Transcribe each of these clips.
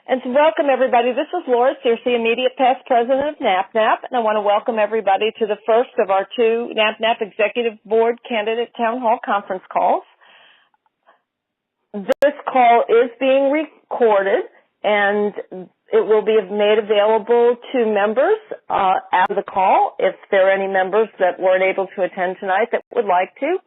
And so welcome, everybody. This is Laura Searcy, immediate past president of NAPNAP, and I want to welcome everybody to the first of our two NAPNAP Executive Board Candidate Town Hall conference calls. This call is being recorded, and it will be made available to members after the call if there are any members that weren't able to attend tonight that would like to.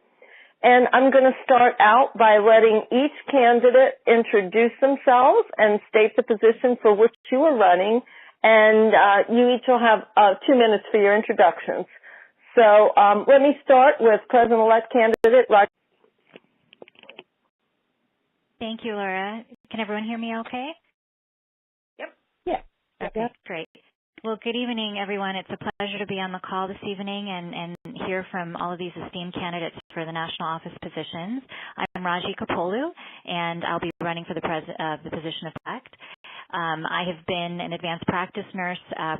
And I'm going to start out by letting each candidate introduce themselves and state the position for which you are running. And you each will have 2 minutes for your introductions. So let me start with President-elect candidate Roger. Thank you, Laura. Can everyone hear me okay? Yep. Yeah. Okay, great. Well, good evening, everyone. It's a pleasure to be on the call this evening and hear from all of these esteemed candidates for the national office positions. I'm Raji Coppola, and I'll be running for the position of elect. I have been an advanced practice nurse,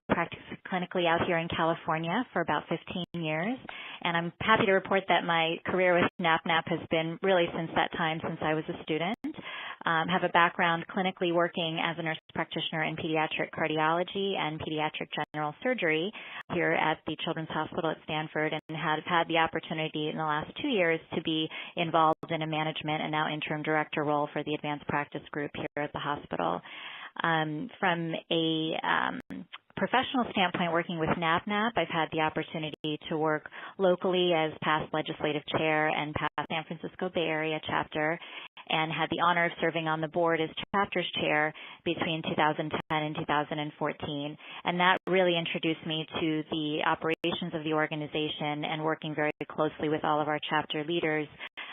practiced clinically out here in California for about 15 years, and I'm happy to report that my career with NAPNAP has been really since that time, since I was a student. Have a background clinically working as a nurse practitioner in pediatric cardiology and pediatric general surgery here at the Children's Hospital at Stanford, and have had the opportunity in the last 2 years to be involved in a management and now interim director role for the advanced practice group here at the hospital. From a professional standpoint, working with NAPNAP, I've had the opportunity to work locally as past legislative chair and past San Francisco Bay Area chapter, and had the honor of serving on the board as chapters chair between 2010 and 2014. And that really introduced me to the operations of the organization and working very closely with all of our chapter leaders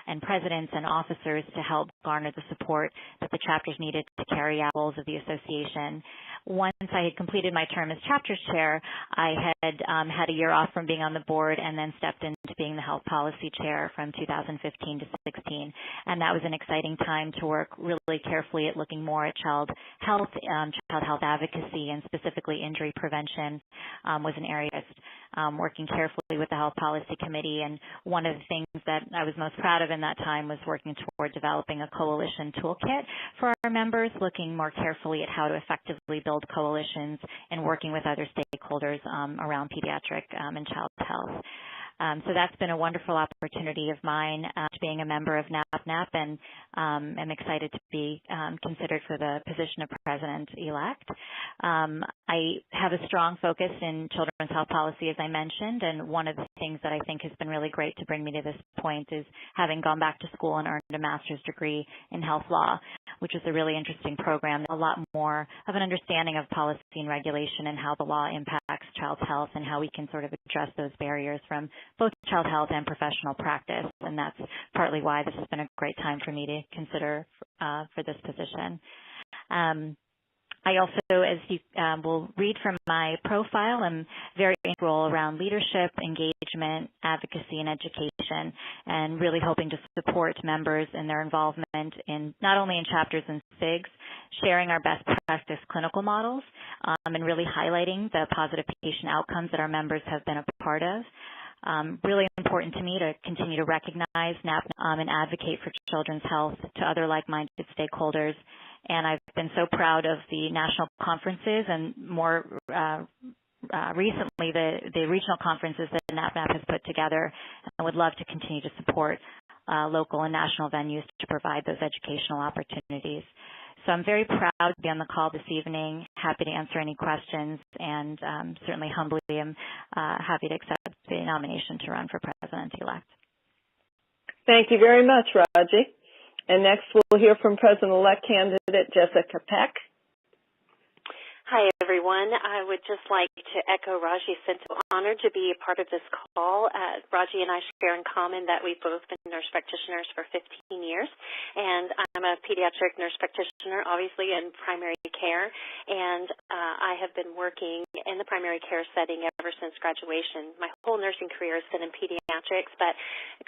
and presidents and officers to help garner the support that the chapters needed to carry out goals of the association. Once I had completed my term as chapters chair, I had had a year off from being on the board and then stepped into being the health policy chair from 2015 to 16. And that was an exciting time to work really carefully at looking more at child health advocacy, and specifically injury prevention was an area working carefully with the health policy committee. And one of the things that I was most proud of in that time was working toward developing a coalition toolkit for our members, looking more carefully at how to effectively build coalitions and working with other stakeholders around pediatric and child health. So that's been a wonderful opportunity of mine, being a member of NAPNAP, and I'm excited to be considered for the position of president-elect. I have a strong focus in children's health policy, as I mentioned, and one of the things that I think has been really great to bring me to this point is having gone back to school and earned a master's degree in health law, which is a really interesting program, a lot more of an understanding of policy and regulation and how the law impacts child health and how we can sort of address those barriers from both child health and professional practice, and that's partly why this has been a great time for me to consider for this position. I also, as you will read from my profile, am very integral around leadership, engagement, advocacy, and education, and really hoping to support members in their involvement in not only in chapters and SIGs, sharing our best practice clinical models, and really highlighting the positive patient outcomes that our members have been a part of. Really important to me to continue to recognize NAPNAP and advocate for children's health to other like-minded stakeholders. And I've been so proud of the national conferences and more recently the regional conferences that NAPNAP has put together, and would love to continue to support local and national venues to provide those educational opportunities. So I'm very proud to be on the call this evening, happy to answer any questions, and certainly humbly am happy to accept the nomination to run for president-elect. Thank you very much, Raji. And next we'll hear from President-elect candidate Jessica Peck. Hi, everyone. I would just like to echo Raji's sense of honor to be a part of this call. Raji and I share in common that we've both been nurse practitioners for 15 years, and I'm a pediatric nurse practitioner, obviously, in primary care, and I have been working in the primary care setting ever since graduation. My whole nursing career has been in pediatrics, but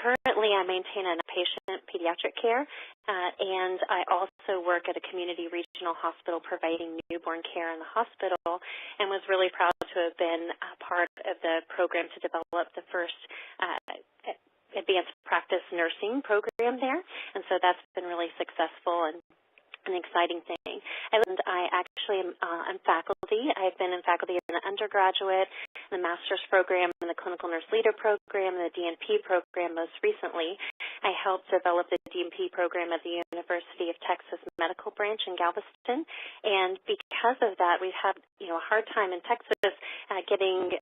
currently I maintain an outpatient pediatric care, and I also work at a community regional hospital providing newborn care in the hospital, and was really proud to have been a part of the program to develop the first advanced practice nursing program there, and so that's been really successful and an exciting thing. And I actually actually am faculty. I've been in faculty in the undergraduate, the master's program, and the clinical nurse leader program, and the DNP program most recently. I helped develop the DNP program at the University of Texas Medical Branch in Galveston, and because of that, we've had a hard time in Texas getting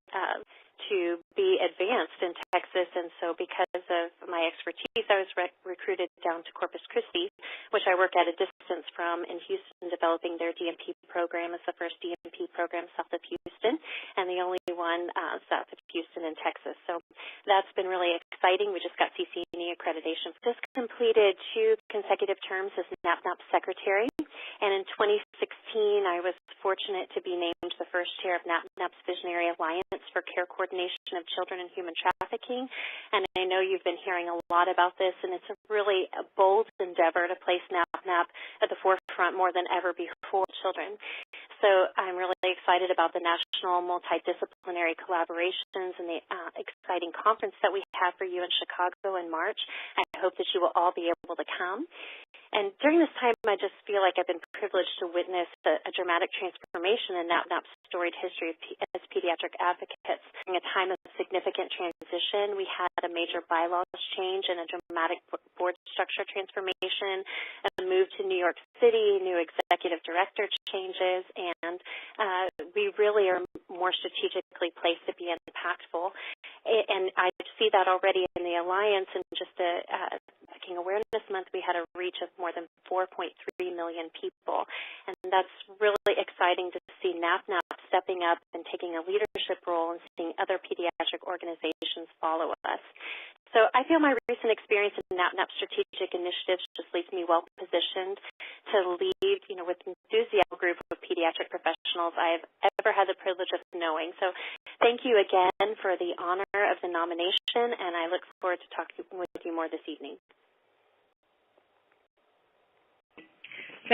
to be advanced in Texas, and so because of my expertise, I was recruited down to Corpus Christi, which I work at a distance from in Houston, developing their DNP program. It's the first DNP program south of Houston, and the only one south of Houston in Texas. So that's been really exciting. We just got CCNE accreditation. Just completed 2 consecutive terms as NAPNAP secretary, and in 2016, I was fortunate to be named the first chair of NAPNAP's Visionary Alliance for Care Coordination of Children in Human Trafficking. And I know you've been hearing a lot about this, and it's really a bold endeavor to place NAPNAP at the forefront more than ever before children. So I'm really excited about the national multidisciplinary collaborations and the exciting conference that we have for you in Chicago in March. I hope that you will all be able to come. And during this time, I just feel like I've been privileged to witness a dramatic transformation in NAPNAP's storied history as pediatric advocates. During a time of significant transition, we had a major bylaws change and a dramatic board structure transformation, a move to New York City, new executive director changes, and we really are more strategically placed to be impactful. And I see that already in the Alliance. And just Trafficking Awareness Month, we had a reach of more than 4.3 million people. And that's really exciting to see NAPNAP stepping up and taking a leadership role and seeing other pediatric organizations follow us. So I feel my recent experience in NAPNAP strategic initiatives just leaves me well positioned to lead, with enthusiasm group of pediatric professionals I have ever had the privilege of knowing. So thank you again for the honor of the nomination, and I look forward to talking with you more this evening.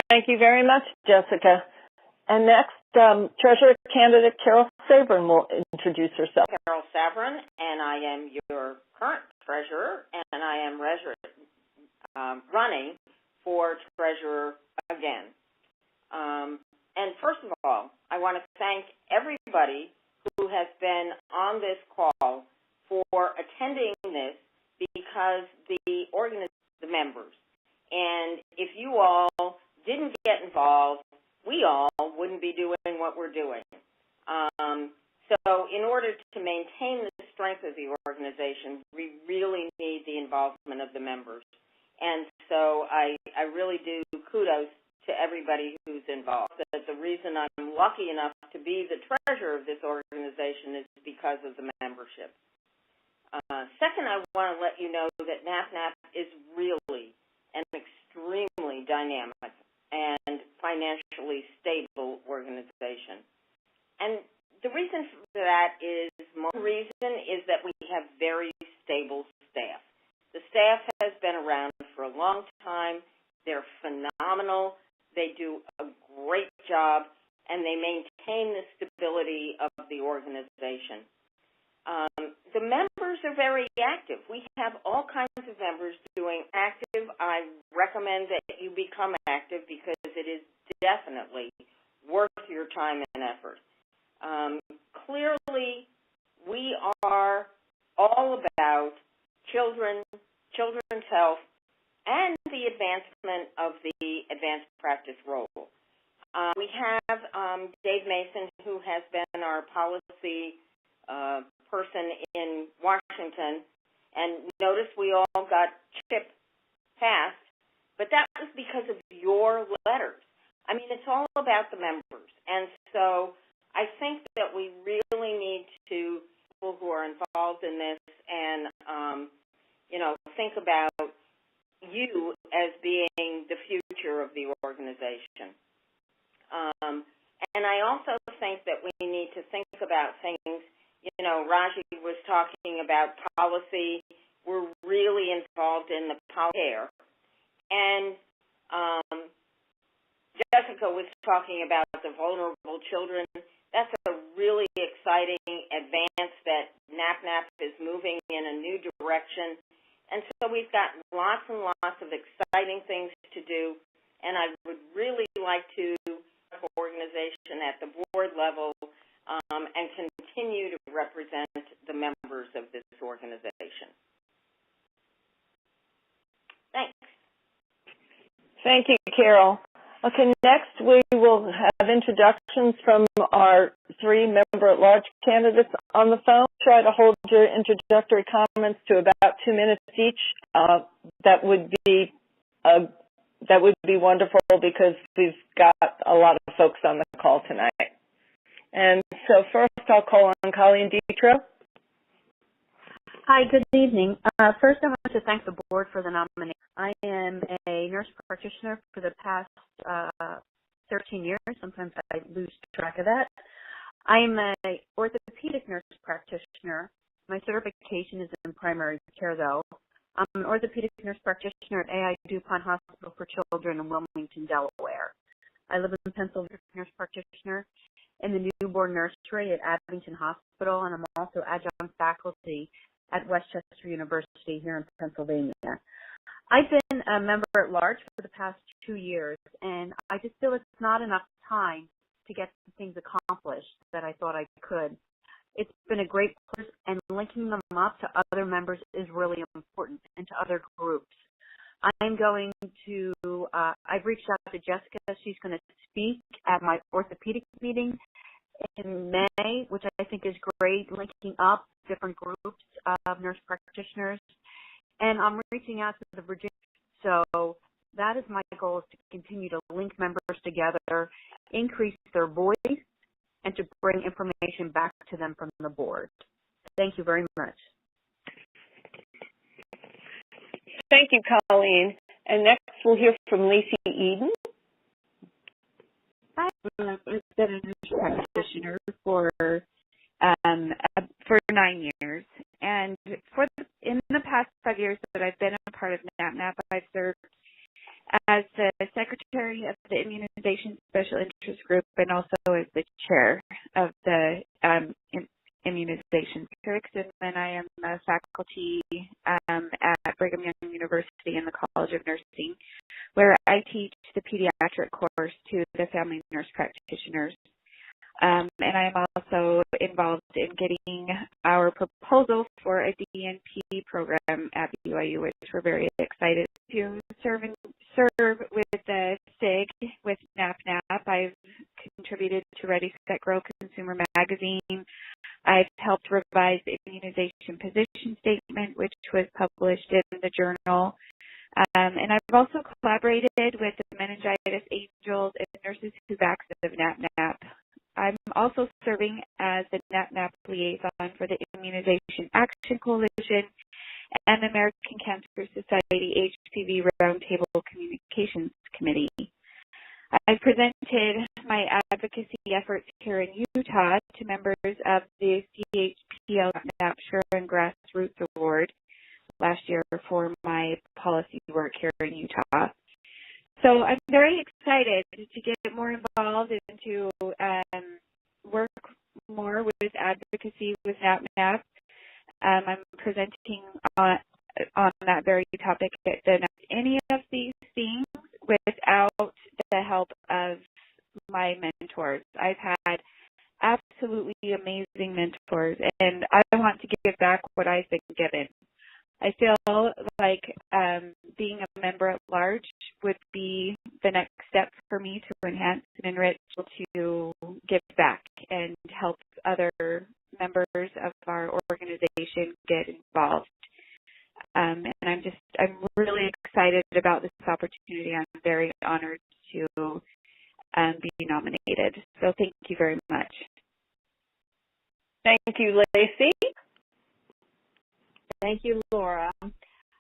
Thank you very much, Jessica. And next, Treasurer candidate Carol Sabrin will introduce herself. Carol Sabrin, and I am your current treasurer, and I am running for treasurer again. And first of all, I want to thank everybody who has been on this call for attending this, because the members. And if you all didn't get involved, we all wouldn't be doing what we're doing. So in order to maintain the strength of the organization, we really need the involvement of the members. And so I really do kudos to everybody who's involved. The reason I'm lucky enough to be the treasurer of this organization is because of the membership. Second, I want to let you know that NAPNAP is really an extremely dynamic and financially stable organization. And the reason for that is, one reason is that we have very stable staff. The staff has been around for a long time. They're phenomenal. They do a great job, and they maintain the stability of the organization. The members are very active. We have all kinds of members doing active. I recommend that you become active because it is definitely worth your time and effort. Clearly, we are all about children's health and the advancement of the advanced practice role. We have Dave Mason, who has been our policy person in Washington, and notice we all got CHIP passed, but that was because of your letters. I mean, it's all about the members, and so I think that we really need to, people who are involved in this, and think about you as being the future of the organization. And I also think that we need to think about things. Raji was talking about policy. We're really involved in the policy care. And Jessica was talking about the vulnerable children. That's a really exciting advance that NAPNAP is moving in a new direction. And so we've got lots and lots of exciting things to do. And I would really like to organization position at the board level and continue to represent the members of this organization. Thanks. Thank you, Carol. Okay, next we will have introductions from our 3 member-at-large candidates on the phone. Try to hold your introductory comments to about 2 minutes each. That would be wonderful because we've got a lot of folks on the call tonight. And so first I'll call on Colleen Dietro. Hi, good evening. First, I want to thank the board for the nomination. I am a nurse practitioner for the past 13 years. Sometimes I lose track of that. I'm an orthopedic nurse practitioner. My certification is in primary care, though. I'm an orthopedic nurse practitioner at AI DuPont Hospital for Children in Wilmington, Delaware. I live in Pennsylvania, nurse practitioner in the newborn nursery at Abington Hospital, and I'm also adjunct faculty at Westchester University here in Pennsylvania. I've been a member at large for the past 2 years, and I just feel it's not enough time to get things accomplished that I thought I could. It's been a great place, and linking them up to other members is really important, and to other groups. I'm going to, I've reached out to Jessica. She's going to speak at my orthopedic meeting in May, which I think is great, linking up different groups of nurse practitioners. And I'm reaching out to the Virginia. So that is my goal, is to continue to link members together, increase their voice, and to bring information back to them from the board. Thank you very much. Thank you, Colleen. And next we'll hear from Lacey Eden. I've been a nurse practitioner for 9 years, and in the past 5 years that I've been a part of NAPNAP, I've served as the secretary of the Immunization Special Interest Group and also as the chair of the Immunization District, and then I am a faculty at Brigham Young University in the College of Nursing, where I teach the pediatric course to the family nurse practitioners. And I am also involved in getting our proposal for a DNP program at BYU, which we're very excited to serve with the SIG with NAPNAP. I've contributed to Ready, Set, Grow Consumer Magazine. I've helped revise the immunization position statement, which was published in the journal. And I've also collaborated with the Meningitis Angels and Nurses Who Vaccine of NAPNAP. I'm also serving as the NAPNAP liaison for the Immunization Action Coalition and the American Cancer Society HPV Roundtable Communications Committee. I've presented my advocacy efforts here in Utah to members of the CHPL NAP Sharon Grassroots Award last year for my policy work here in Utah. So I'm very excited to get more involved and to work more with advocacy with NAPNAP. I'm presenting on that very topic at any of these things without the help of my mentors. I've had absolutely amazing mentors, and I want to give back what I've been given. I feel like being a member at large would be the next step for me to enhance and enrich, to give back and help other members of our organization get involved. And I'm really excited about this opportunity. I'm very honored to be nominated. So thank you very much. Thank you, Lacey. Thank you, Laura.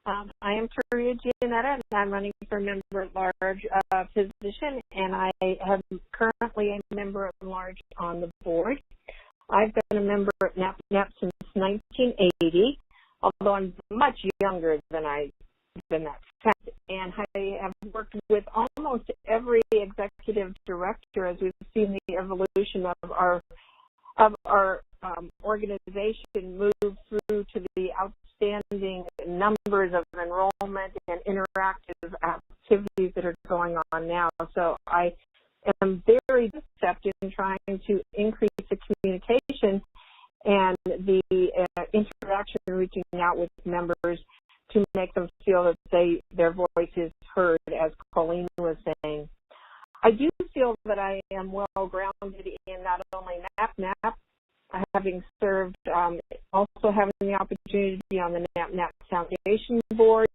I am Maria Gianetta, and I'm running for member-at-large position, and I am currently a member-at-large on the board. I've been a member at NAPNAP since 1980, although I'm much younger than that fact. And I have worked with almost every executive director as we've seen the evolution of our organization move through to the outstanding numbers of enrollment and interactive activities that are going on now. So I am very adept in trying to increase the communication and the interaction, reaching out with members to make them feel that their voice is heard, as Colleen was saying. I do feel that I am well grounded in not only NAPNAP, having served, also having the opportunity to be on the NAPNAP Foundation Board,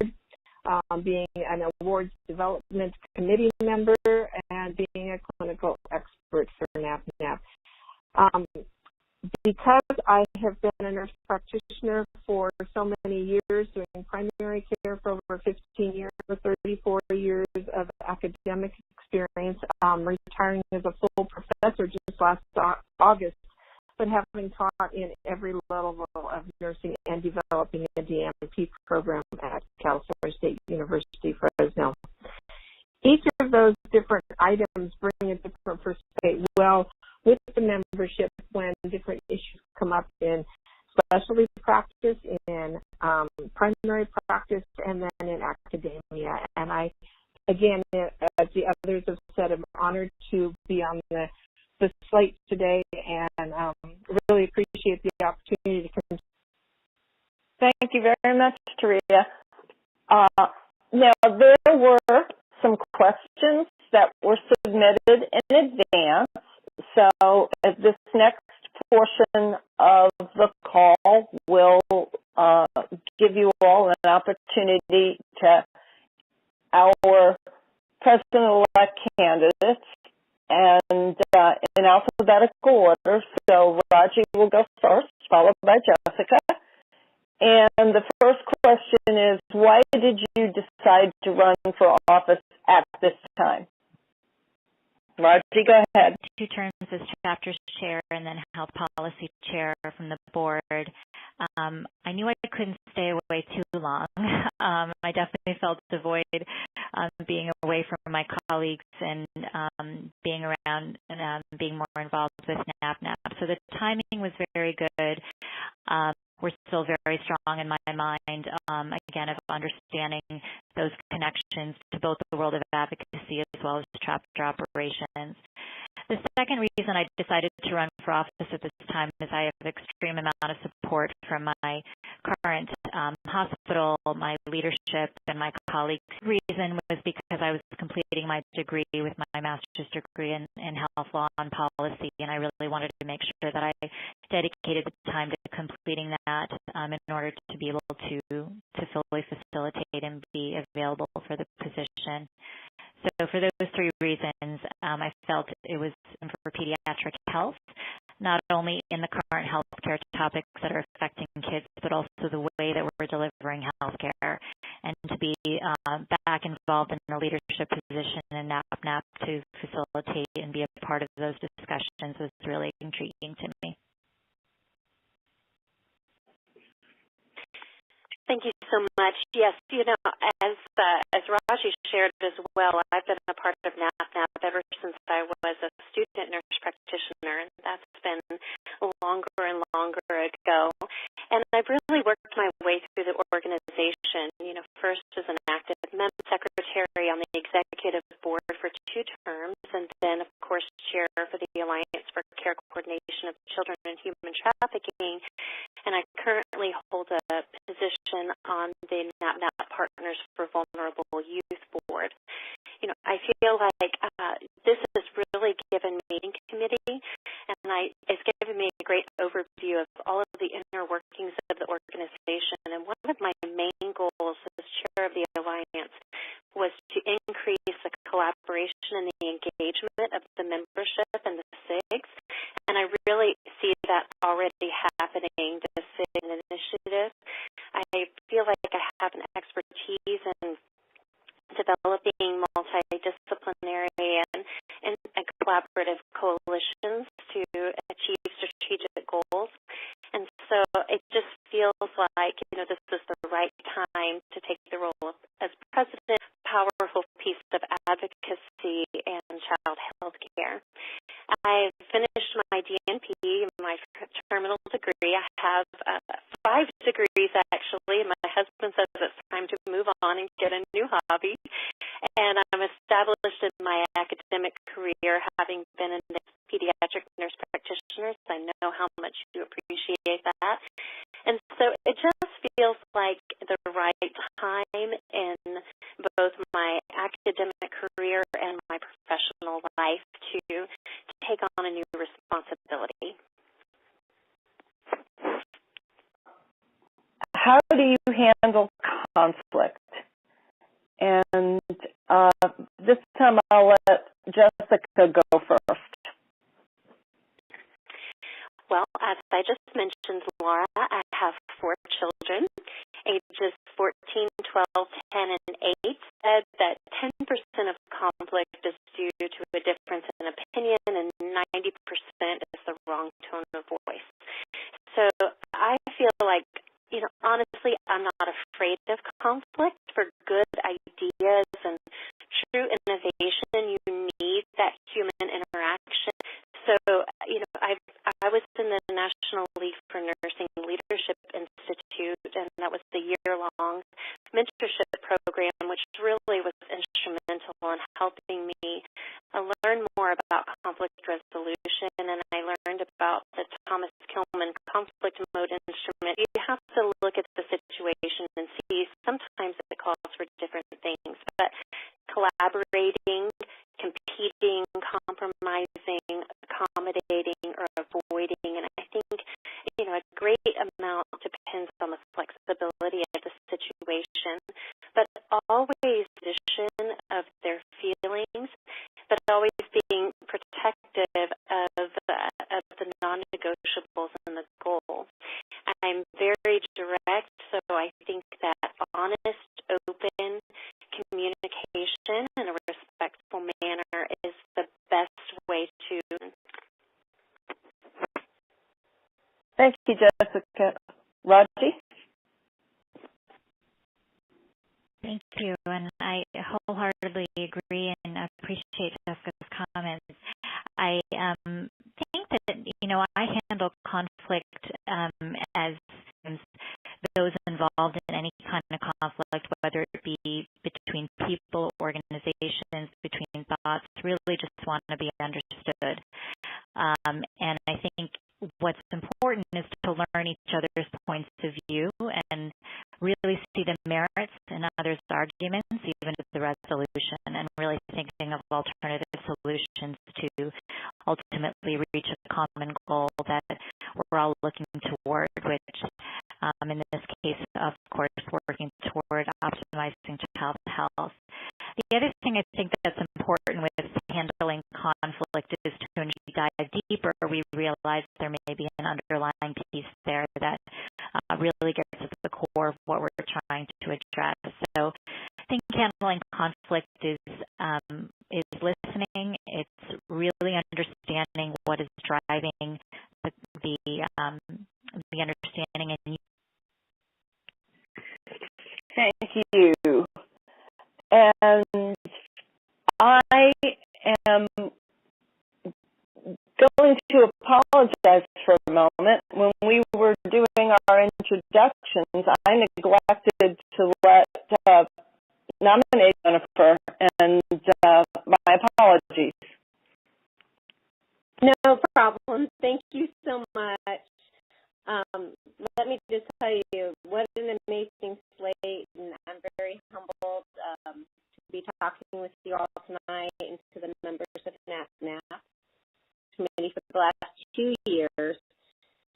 being an awards development committee member, and being a clinical expert for NAPNAP. Because I have been a nurse practitioner for so many years, doing primary care for over 15 years, 34 years of academic experience, retiring as a full professor just last August, but having taught in every level of nursing and developing a DMP program at California State University, Fresno. Each of those different items bring a different perspective. Well, with the membership, when different issues come up in specialty practice, in primary practice, and then in academia. And I, again, as the others have said, I'm honored to be on the slate today, and really appreciate the opportunity to come. Thank you very much, Taria. Now, there were some questions that were submitted in advance. So this next portion of the call will give you all an opportunity to our President-elect candidates, and in alphabetical order. So Raji will go first, followed by Jessica. And the first question is, why did you decide to run for office at this time? Raji, go ahead. 2 terms as chapter chair and then health policy chair from the board. I knew I couldn't stay away too long. I definitely felt the void being away from my colleagues and being around and being more involved with NAPNAP. So the timing was very good. We're still very strong in my mind, again, of understanding those connections to both the world of advocacy as well as chapter operations. The second reason I decided to run for office at this time is I have an extreme amount of support from my current hospital, my leadership, and my colleagues. The reason was because I was completing my degree with my master's degree in health law and policy, and I really wanted to make sure that I dedicated the time to completing that in order to be able to fully facilitate and be available for the position. So for those 3 reasons, I felt it was for pediatric health, not only in the current healthcare topics that are affecting kids, but also the way that we're delivering healthcare, and to be back involved in a leadership position in NAPNAP to facilitate and be a part of those discussions was really intriguing to me. Thank you so much. Yes, as Raji shared as well, I've been a part of NAPNAP ever since I was a student nurse practitioner, and that's been longer and longer ago. And I've really worked my way through the organization, first as an active member secretary on the executive board for 2 terms, and then, of course, chair for the Alliance for Care Coordination of Children and Human Trafficking. And I currently hold a position on the NAPNAP Partners for Vulnerable Youth Board. I feel like this has really given me a committee, and it's given me a great overview of all of the inner workings of the organization. And one of my main goals as chair of the Alliance was to increase the collaboration and the engagement of the membership and the SIGs. And I really see that already happening, the SIG initiative. I feel like I have an expertise in developing multidisciplinary and collaborative coalitions to achieve strategic goals. And so it just feels like, this is the right time to take the role as president, powerful piece of advocacy and child health care. I finished my DNP, my terminal degree. I have 5 degrees, actually. My husband says it's time to move on and get a new hobby. And I'm established in my academic career, the pediatric nurse practitioners. I know how much you appreciate that. And so it just feels like the right time in both my academic career and my professional life to take on a new responsibility. How do you handle conflict? And this time I'll let Jessica go first. Well, as I just mentioned, Laura, I have 4 children, ages 14, 12, 10, and 8, said that 10% of conflict is due to a difference in opinion and 90% is the wrong tone of voice. So I feel like, honestly, I'm not afraid of conflict. For good ideas and true innovation, you need that human interaction. So, I was in the National League for Nursing Leadership Institute, and that was the year-long mentorship program, which really was instrumental in helping me learn more about conflict resolution, and I learned about the Thomas Kilmann conflict mode instrument. You have to look at the situation and see sometimes it calls for different things, but collaborating, competing, compromising, accommodating, or avoiding, and I think, a great amount depends on the flexibility of the situation, but always vision of their feelings, but always being protective of the non-negotiables and the goal. I'm very direct, so I think that honest, open communication in a respectful manner is the best way to. Thank you, Jessica. Raji? Thank you, and I wholeheartedly agree and appreciate Jessica's comments. I think that, I handle conflict as those involved in any kind of conflict, whether it be between people, organizations, between thoughts, really just want to be understood. And I think what's important is to learn each other's points of view and really see the merits in others' arguments, even with the resolution, and really thinking of alternative solutions to ultimately reach a common goal that we're all looking toward, which in this case, of course, working toward optimizing child health. The other thing I think that's important with handling conflict is to, when you dive deeper, we realize there may be an underlying piece there that really gets at the core of what we're trying to address. So I think handling conflict is listening. It's really understanding what is driving the understanding and. Thank you. And I am going to apologize for a moment. When we were doing our introductions, I neglected to nominate Jennifer, and my apologies. No problem. Thank you so much. Let me just tell you, what an amazing slate, and I'm very humbled to be talking with you all tonight and to the members of NAPNAP committee for the last 2 years.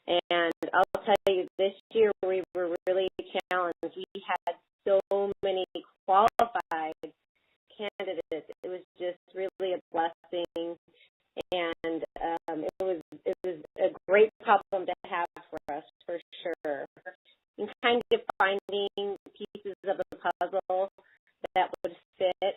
And I'll tell you, this year we were really challenged. We had so many qualified candidates. It was just really a blessing, and it was a great problem to have for us, for sure. And kind of finding pieces of the puzzle that would fit.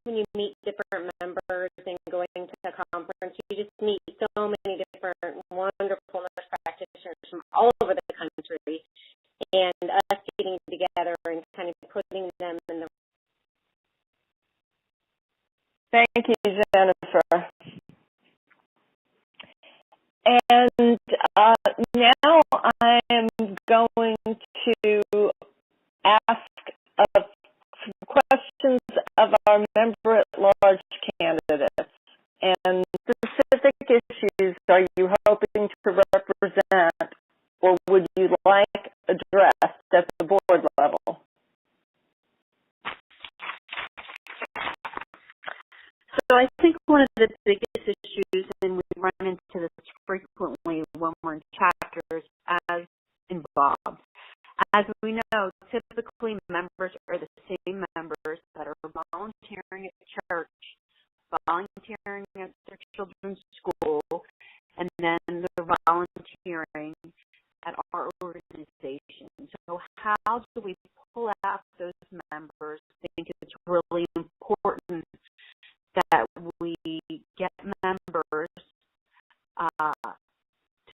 When you meet different members and going to the conference, you just meet so many different wonderful nurse practitioners from all over the country, and us getting together and kind of putting them in the. Thank you, Jennifer. And now I am going to ask questions of our member-at-large candidates. And issues are you hoping to represent or would you like addressed at the board level? So I think one of the biggest issues, and we run into this frequently when we're in chapters, as involved. As we know, typically members are the same members that are volunteering at church, volunteering at their children's school, and then they're volunteering at our organization. So how do we pull out those members? I think it's really important that we get members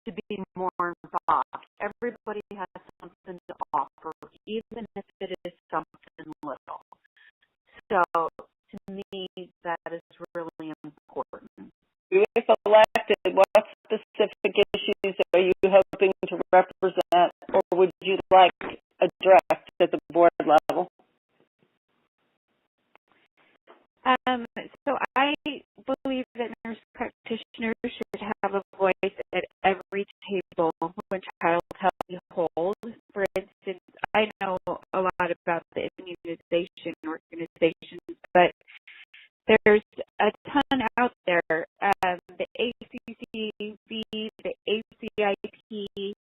to be more involved. Everybody has something to offer, even if it is something little. So to me, that is really important. If elected, what specific issues are you hoping to represent or would you like addressed at the board level? So I believe that nurse practitioners should have a voice at every table when child health holds. For instance, I know a lot about the immunization organizations, but there's a ton out there. The ACCB, the ACIP,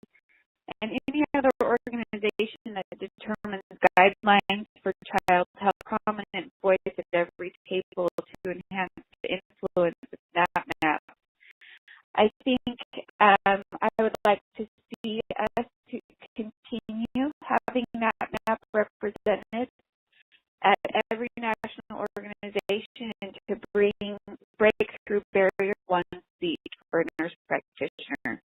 and any other organization that determines guidelines for child health, prominent voice at every table to enhance the influence of NAPNAP. I think I would like to see us to continue having NAPNAP represented at every national organization and to break through barrier one seat for a nurse practitioner.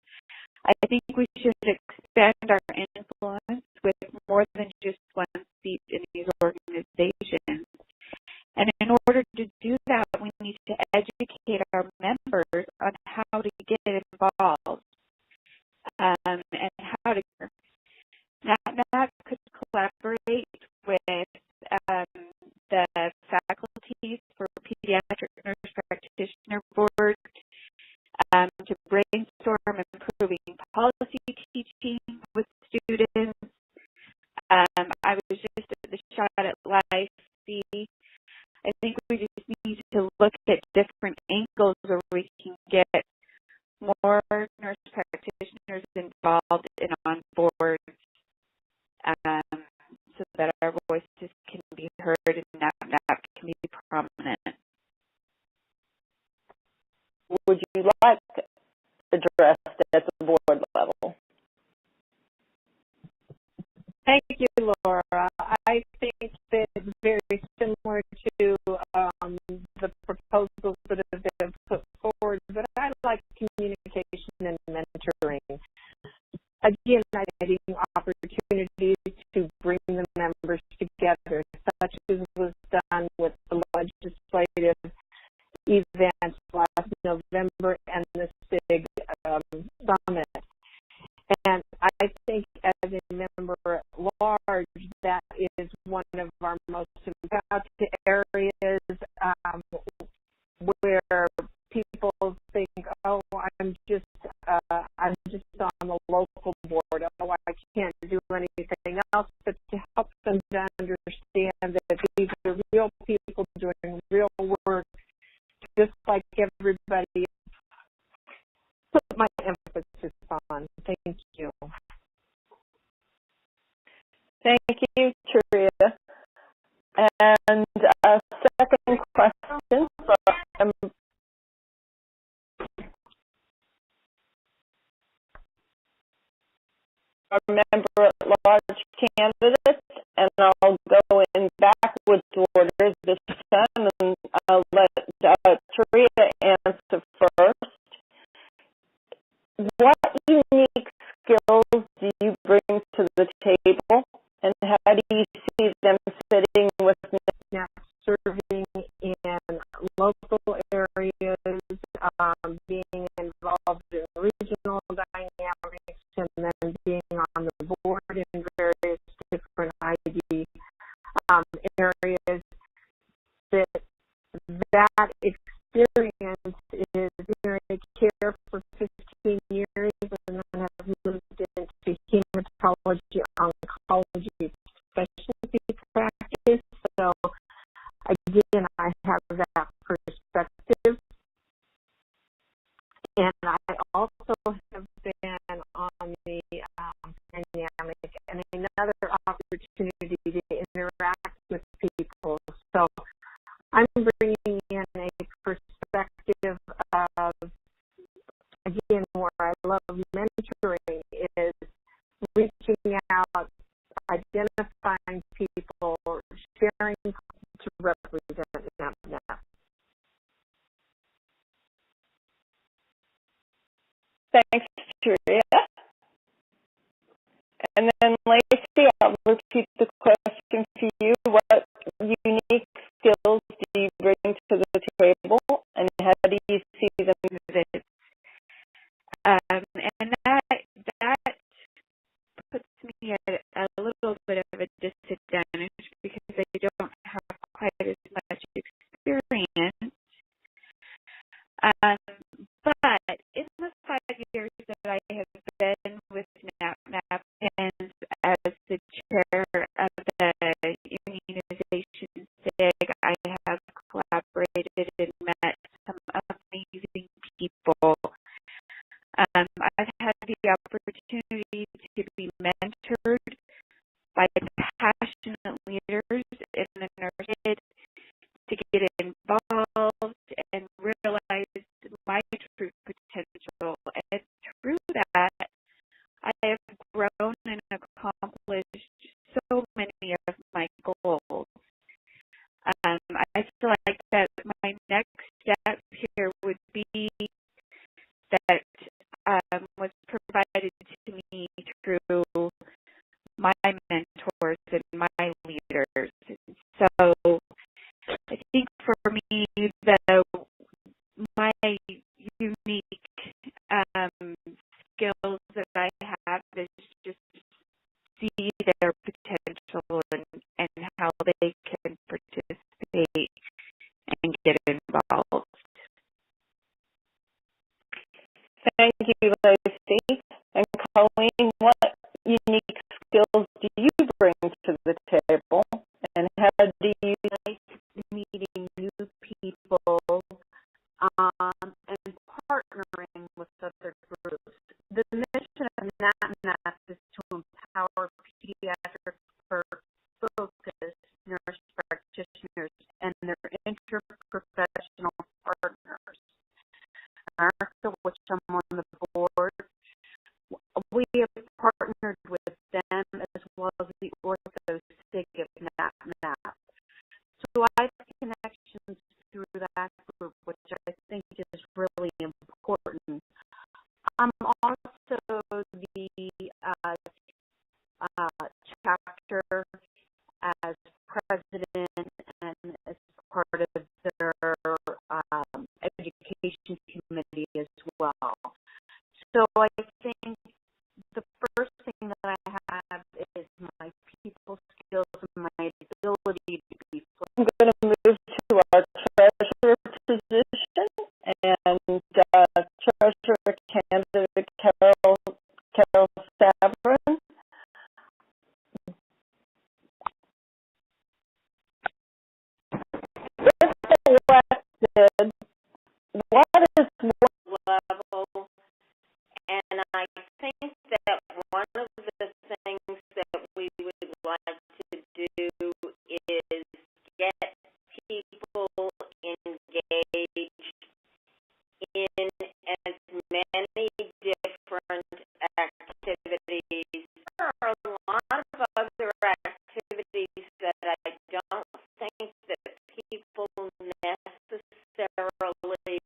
I think we should expand our influence with more than just one seat in these organizations. And in order to do that, we need to educate our members on how to get involved and how to. NAPNAP could collaborate with the faculties for pediatric nurse practitioner board to brainstorm improving policy teaching with students. I was just at the Shot at Life. I think we just need to look at different angles where we can get more nurse practitioners involved and on board so that our voices can be heard and NAPNAP can be prominent. Would you like addressed at the board level? Thank you, Laura. I think that it's very similar to the proposals that have been put forward, but I like communication and mentoring. Again, I think opportunities to bring the members together, such as was done with the legislative events last November and this big summit. And I think as a member at large, that is one of our most important areas where people think, oh, I'm just on the local board. Oh, I can't do anything else. But to help them to understand that these are real people doing real work, just like everybody. Put my emphasis on. Thank you. Thank you, Taria. And second question from our member at large candidate, and I'll go in backwards order this time, and I'll let Taria answer first. What unique skills do you bring to the table, and how do you see them fitting with NAPNAP? Serving in local areas, being involved in regional dynamics, and then being on the board in various different ID areas. That experience is very And I also have been on the dynamic and another opportunity to interact with people. So I'm bringing in a perspective of, again, where I love mentoring is reaching out, identifying people, sharing to represent NAPNAP. Thanks, Julia. And then, Lacey, I'll repeat the question to you. What unique skills do you bring to the table, and how do you see them? And that puts me at a little bit of a disadvantage because I don't have quite as much experience. But in the 5 years that I have been with NAPNAP and as the chair of the immunization SIG, I have collaborated and met some amazing people. I've had the opportunity to be mentored by passionate leaders in the nursery to get involved and realize my true potential. And through that, I have grown and accomplished so many of my goals. I feel like that my next step here would be that was provided to me through my mentors and my leaders. So I think for me, my unique skills that I have is just see their potential and how they can participate and get involved. Thank you, Lacey. And Colleen, what unique skills do you bring to the table, and how do you like meeting new people and partnering with other groups? The mission of NAPNAP is to empower pediatric focused nurse practitioners and their interprofessional partners. ARCA, which I'm on the board, we have partnered with them as well as the Ortho SIG of NAPNAP. So I have connections through that group, which I think is really important. I'm also the chapter as president and as part of their education committee as well. So I think the first thing that I have is my people skills and my ability to be flexible. I'm going to move to our treasurer position, and treasurer candidate Carol Stavron. If elected, what is one level? And I think that one of the things that we would like to do is get people engaged in as many different activities. There are a lot of other activities that I don't think that people necessarily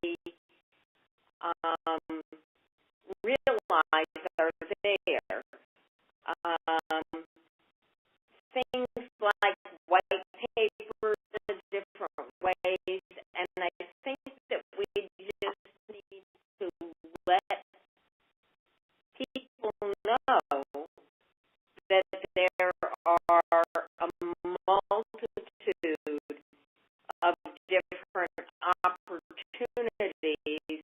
realize are there. Things like white papers in different ways, and I think that we just need to let people know that there are a multitude of different opportunities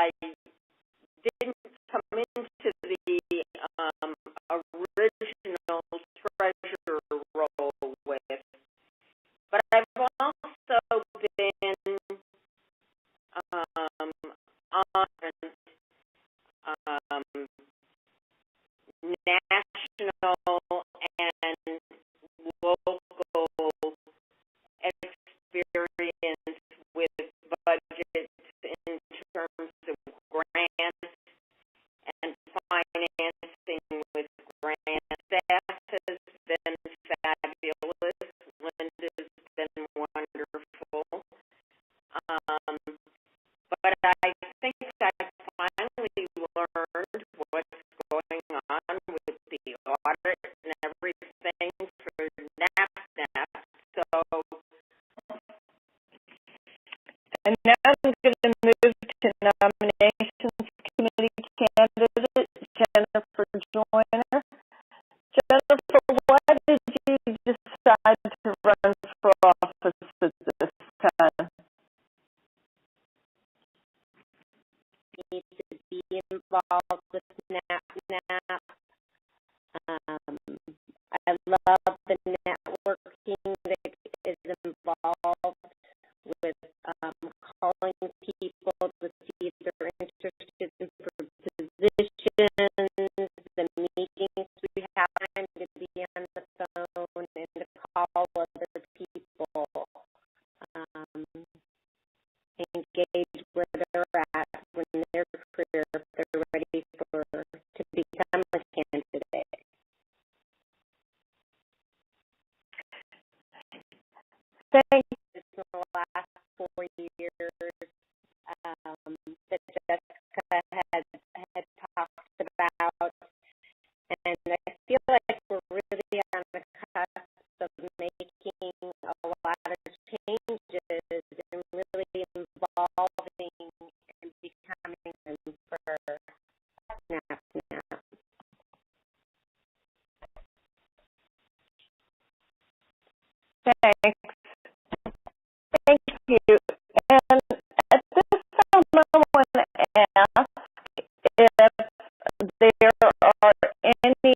I didn't come into the original treasurer role with, but I've also been on national and local experience with budgets in terms of grants and financing with grants. Staff has been fabulous. Linda's been wonderful. But I think I finally learned what's going on with the audit and everything for NAPNAP. So, and now I'm going to move to nominations committee candidate Jennifer Joyner. Jennifer, why did you decide to run for office at this time? Need to be involved with NAPNAP. I love the networking that is involved with calling people to see if they're interested in positions, the meetings we have time to be on the phone and to call other people, engage where they're at when their career, if they're ready to become a candidate. Thank you. In the last 4 years that Jessica had talked about, and I feel like we're really on the cusp of making a lot of changes and really involving and becoming them for NAPNAP. Thanks. Thank you. And at this time, I want to ask if there are any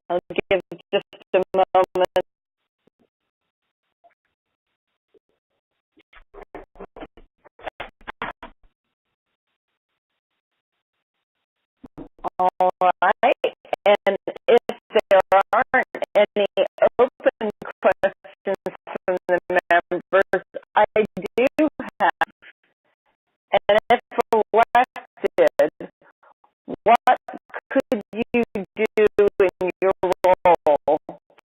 I'll give just a moment. All right. And if there aren't any open questions from the members, I do have. And if elected, what could you do in your role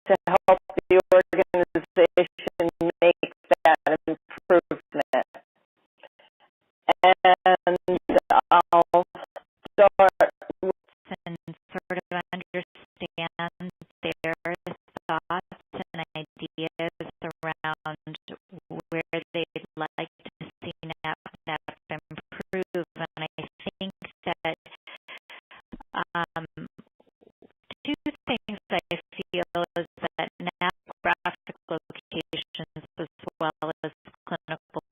to help the organization make that improvement? And I'll start and sort of understand their thoughts and ideas around where they'd like to see NAPNAP improve. And I think that two things I feel is that NAP graphic locations as well as clinical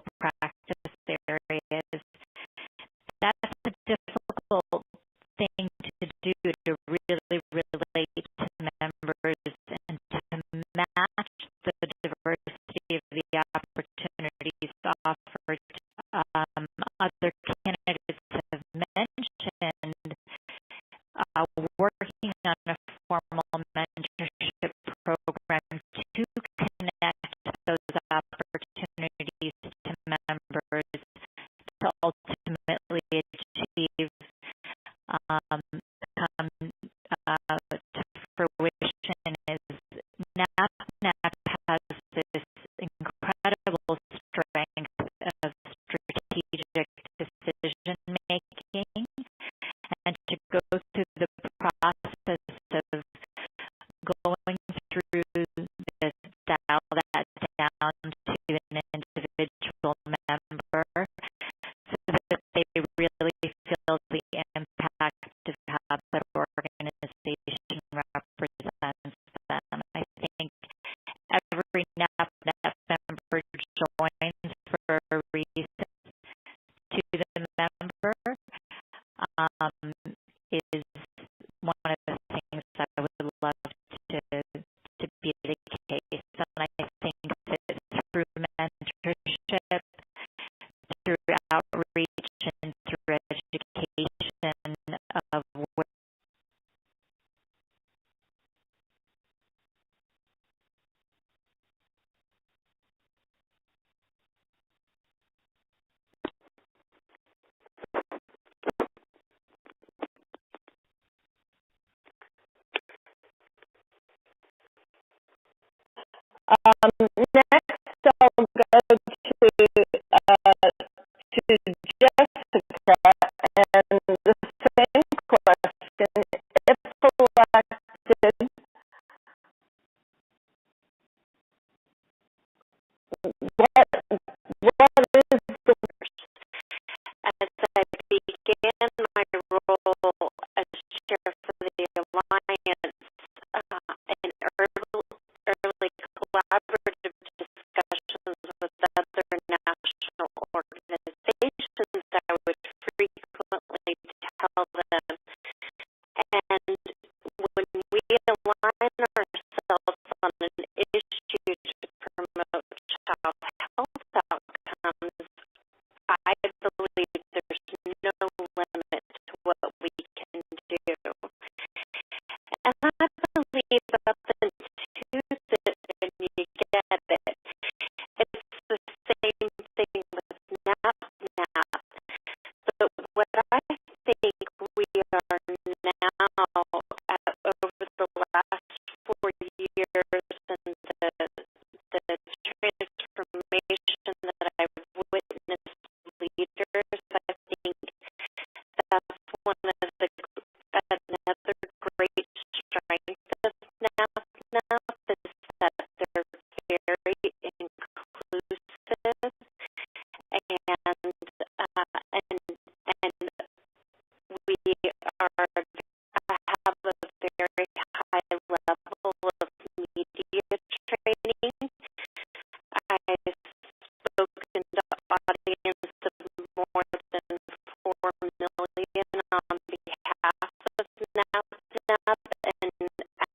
audience of more than 4 million on behalf of NAPNAP, and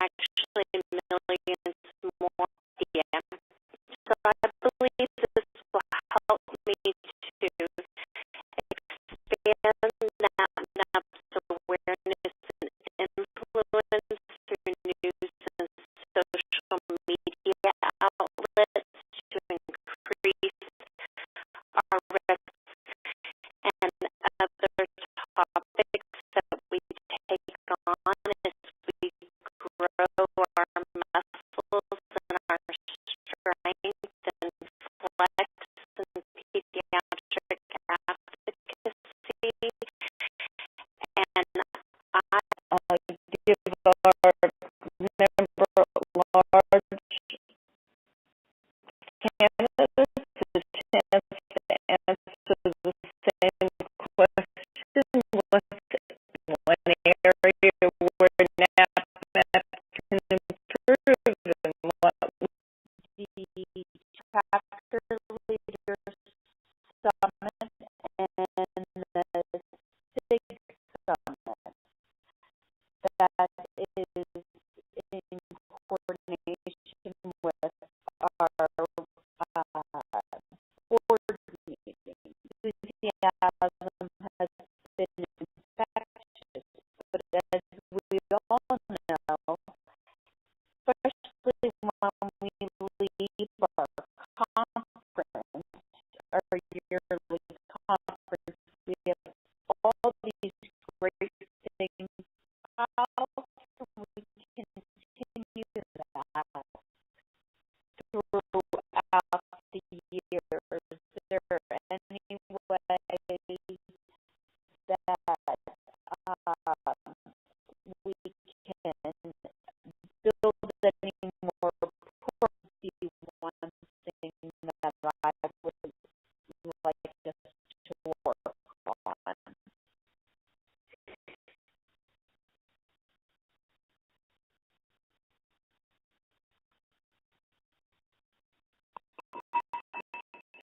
actually millions more DM. So I believe this will help me to expand NAPNAP's awareness and influence through news and social media outlets to increase our risk and other topics that we take on as we grow our muscles and our strength and flex and pediatric advocacy. And I give our member large candidates a chance to answer the same question: what's one area where NAPNAP can improve, and what would the chapter leaders summit and the SIG summit that is in coordination with our board meeting. Enthusiasm has been infectious, but as we all know, especially when we leave our conference, our yearly conference, we have all these great things. How can we continue that throughout the year? Is there any way that we can build any more rapport? Be one thing that I would like us to work on.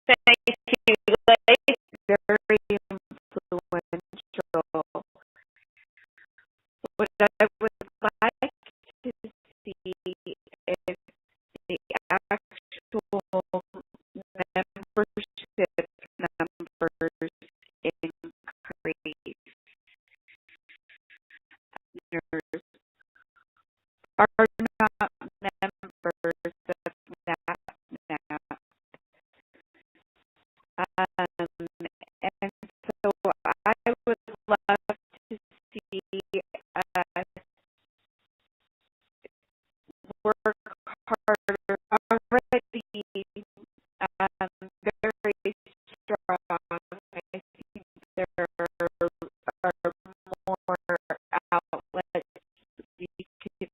Thank you, Lake. Very influential. What I would like to see is the actual membership numbers increase. Nurses are not members of NAPNAP. And so I would love to see us work harder. Already very strong. I think there are more outlets we could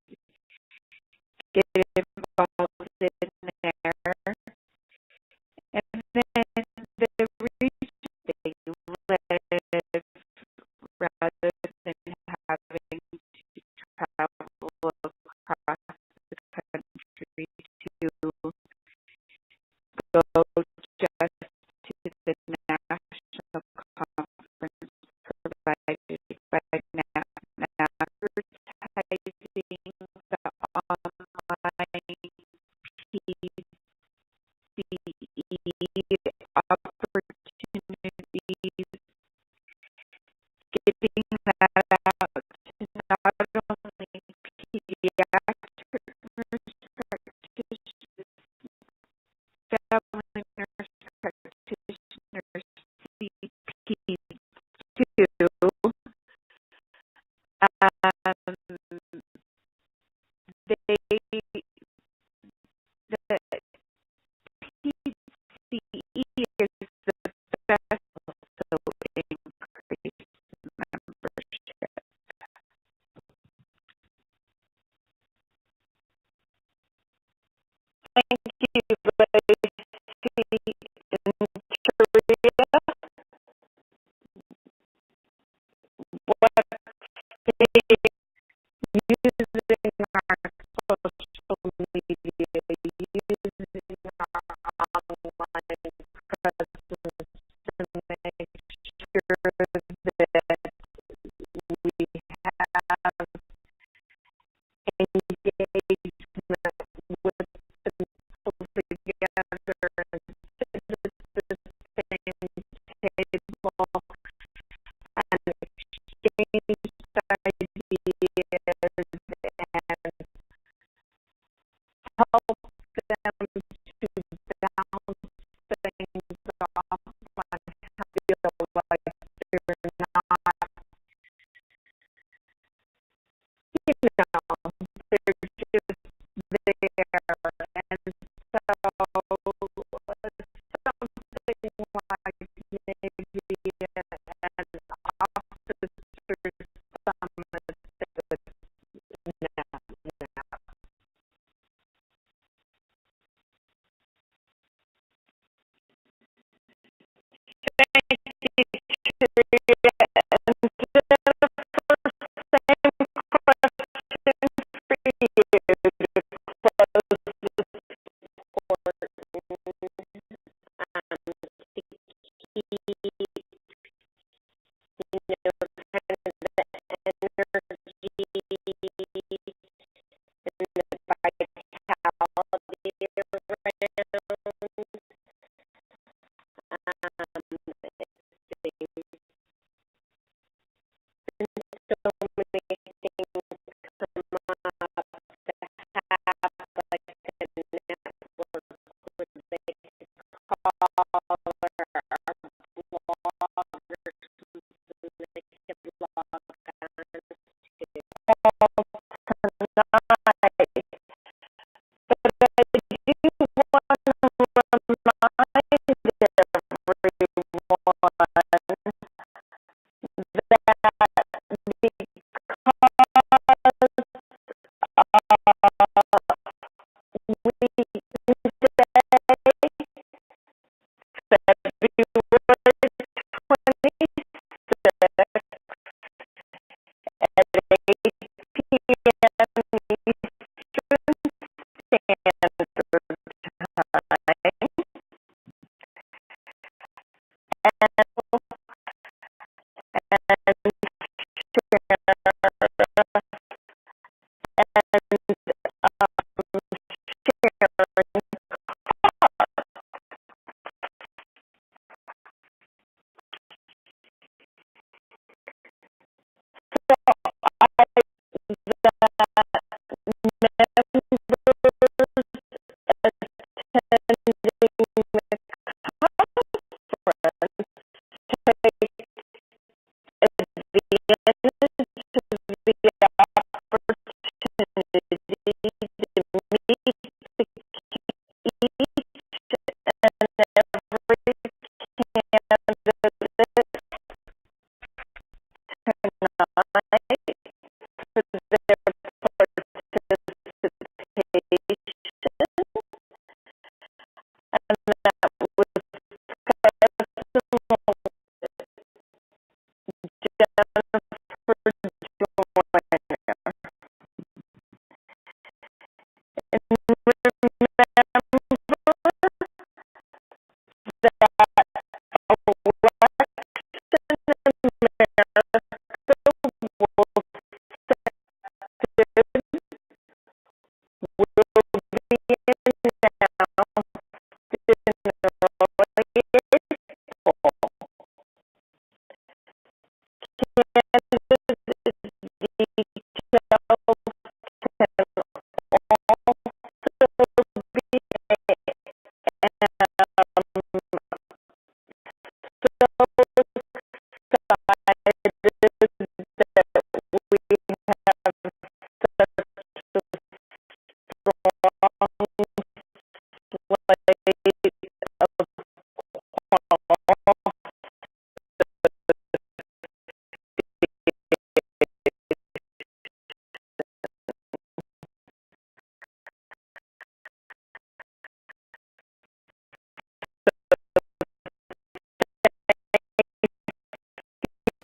get involved in there. And then the region they live, rather than having to travel across the country to go just to the national conference provided by NAPNAP. Advertising the online PCE opportunities, getting that out to not only pediatric nurse practitioners, family nurse practitioners,